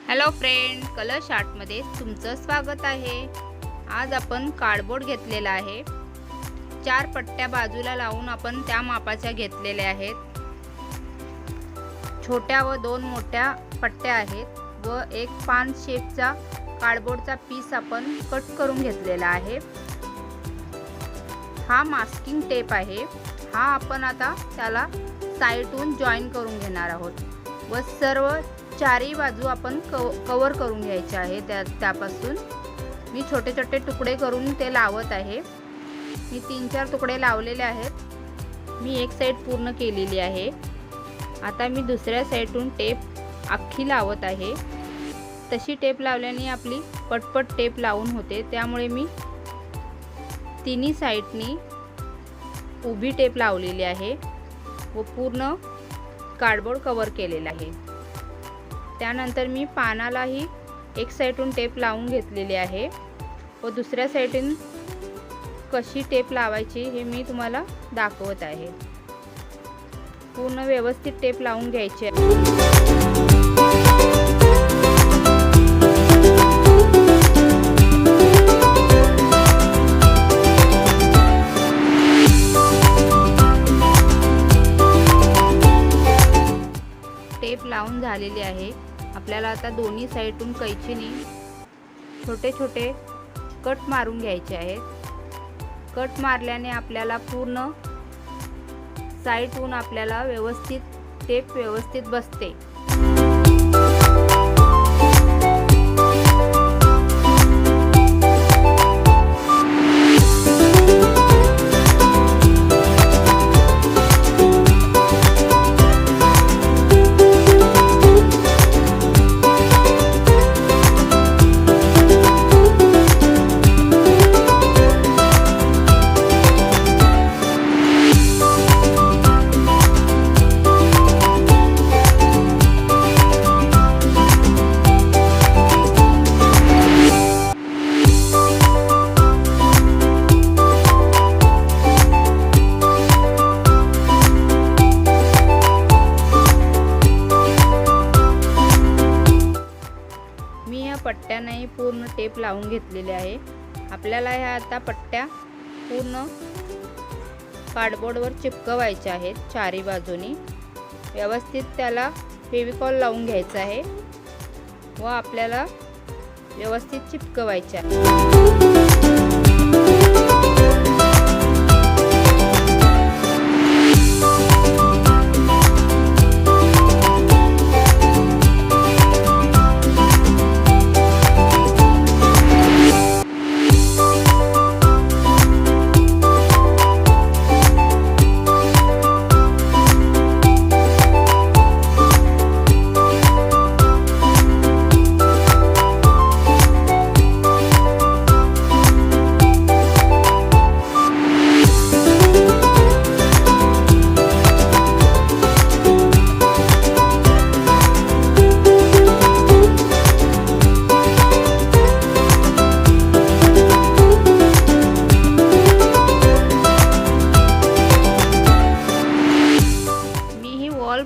Hello friend, कलश आर्टमध्ये तुमचं स्वागत आहे। आज आपण कार्डबोर्ड घेतलेला आहे। 4 पट्ट्या बाजूला लावून आपण त्या मापाच्या घेतलेल्या आहेत। छोट्या व 2 मोठ्या पट्ट्या आहेत व एक पान शेपचा कार्डबोर्डचा पीस आपण कट करून घेतलेला आहे। हा मास्किंग टेप आहे। हा आपण आता त्याला साइडून जॉईन करून घेणार आहोत व सर्व चारही बाजू आपण कव्हर करून घ्यायचे आहे। त्यापासून मी छोटे छोटे तुकडे करून ते लावत आहे। मी 3-4 तुकडे लावलेले आहेत। मी एक साइड पूर्ण केलेली आहे। आता मी दुसऱ्या साइडून टेप अख्खी लावत आहे। तशी टेप लावल्याने आपली पटपट टेप लावून होते, त्यामुळे मी तिन्ही साइडनी उभी टेप लावलेली आहे व पूर्ण कार्डबोर्ड कव्हर केलेला आहे। त्यानंतर मी पानालाही एक साइडून टेप लावून घेतलेली आहे व दुसऱ्या साइडून कशी टेप लावायची हे मी तुम्हाला दाखवत आहे। पूर्ण व्यवस्थित टेप लावून घ्यायची आहे। टेप लावून झालेली आहे। आपल्याला आता दोन्ही साइडून कैचीने छोटे छोटे कट मारून घ्यायचे आहेत। कट मारल्याने आपल्याला पूर्ण साइडून आपल्याला व्यवस्थित टेप व्यवस्थित बसते। पट्ट्याने पूर्ण टेप लावून घेतलेले आहे। आपल्याला ह्या आता पट्ट्या पूर्ण कार्डबोर्डवर चिपकवायच्या आहेत। चारी बाजूनी व्यवस्थित त्याला फेविकॉल लावून घ्यायचा आहे व आपल्याला व्यवस्थित चिपकवायच्या आहे।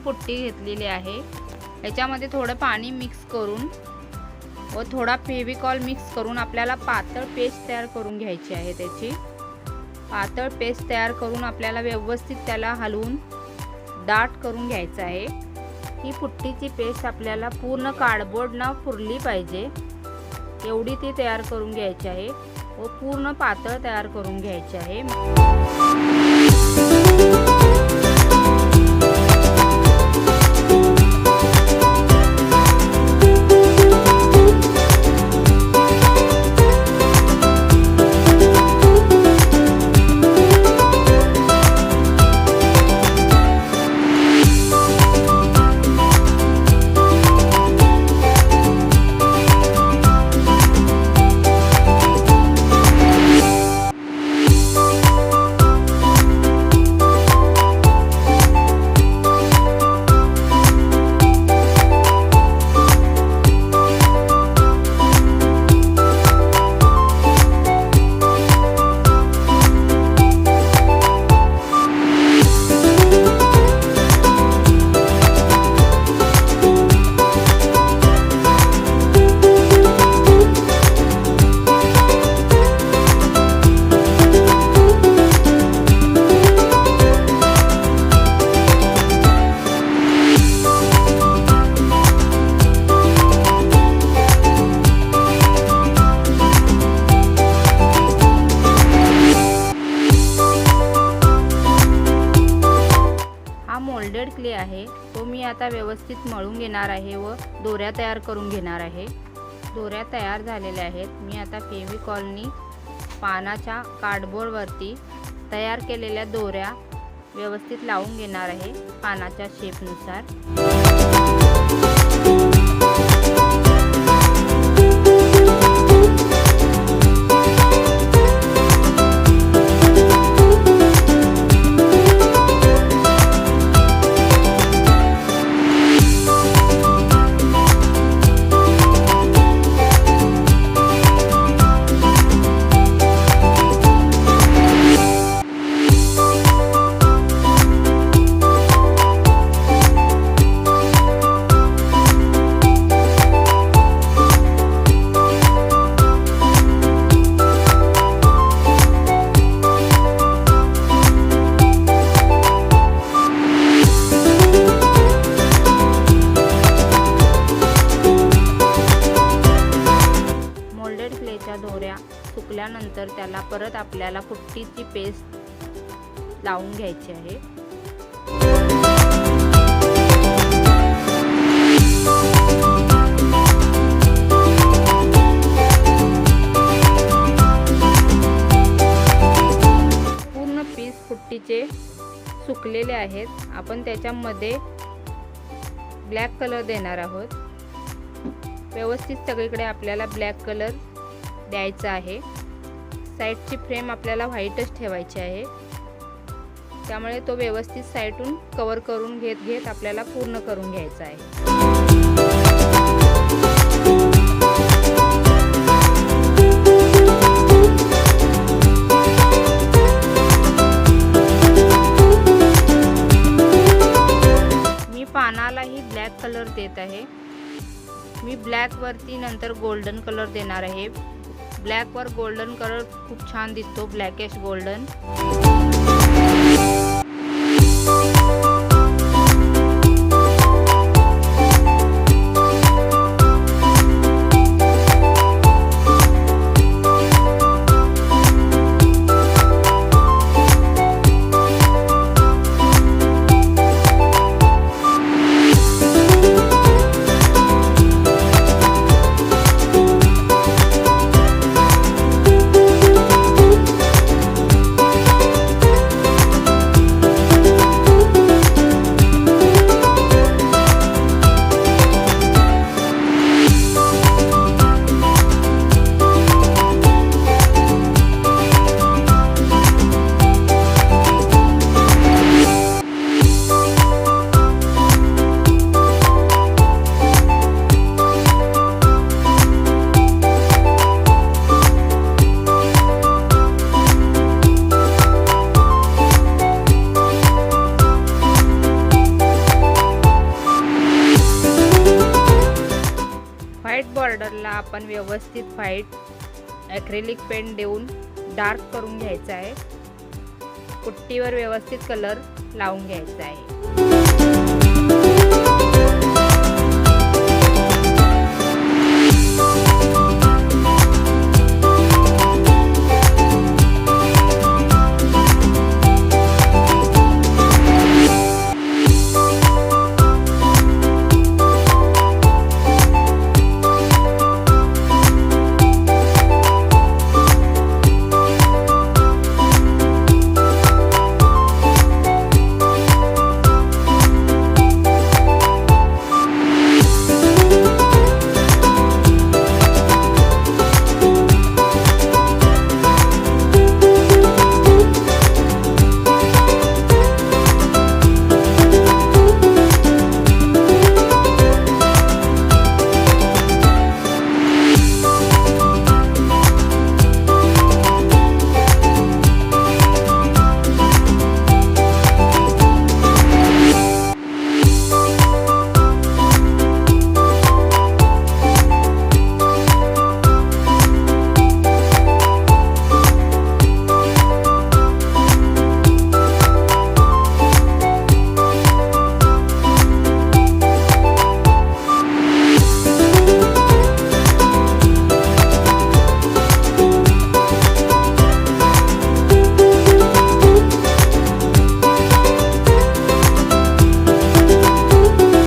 पुट्टी घेतलेली आहे। याच्यामध्ये थोडं पाणी मिक्स करून व थोडा फेविकॉल मिक्स करून आपल्याला पातळ पेस्ट तयार करून घ्यायची आहे। त्याची पातळ पेस्ट तयार करून आपल्याला व्यवस्थित त्याला हलवून दाट करून घ्यायचं आहे। ही पुट्टीची पेस्ट आपल्याला पूर्ण कार्डबोर्डला पुरली पाहिजे एवढी ती तयार करून घ्यायची आहे व पूर्ण पातळ तयार करून घ्यायची आहे। आता व्यवस्थित मळून घेणार आहे व दोऱ्या तयार करून घेणार आहे। दोऱ्या तयार झालेल्या आहेत। मी आता फेविकॉलनी पानाच्या कार्डबोर्डवरती तयार केलेल्या दोऱ्या व्यवस्थित लावून घेणार आहे पानाच्या शेपनुसार। दोऱ्या सुकल्यानंतर त्याला परत आपल्याला पुट्टीची पेस्ट लावून घ्यायची आहे। पूर्ण पीस पुट्टीचे सुकलेले आहेत। आपण त्याच्यामध्ये ब्लॅक कलर देणार आहोत। व्यवस्थित सगळीकडे आपल्याला ब्लॅक कलर द्यायचा आहे। साईडची फ्रेम आपल्याला व्हाईटच ठेवायची आहे, त्यामुळे तो व्यवस्थित साईडून कव्हर करून घेत आपल्याला पूर्ण करून घ्यायचा आहे। मी पानालाही ब्लॅक कलर देत आहे। मी ब्लॅक वरती नंतर गोल्डन कलर देणार आहे। ब्लॅक वर गोल्डन कलर खूप छान दिसतो, ब्लॅकिश गोल्डन। व्हाईट बॉर्डरला आपण व्यवस्थित व्हाईट ॲक्रेलिक पेंट देऊन डार्क करून घ्यायचा आहे। पुट्टीवर व्यवस्थित कलर लावून घ्यायचा आहे।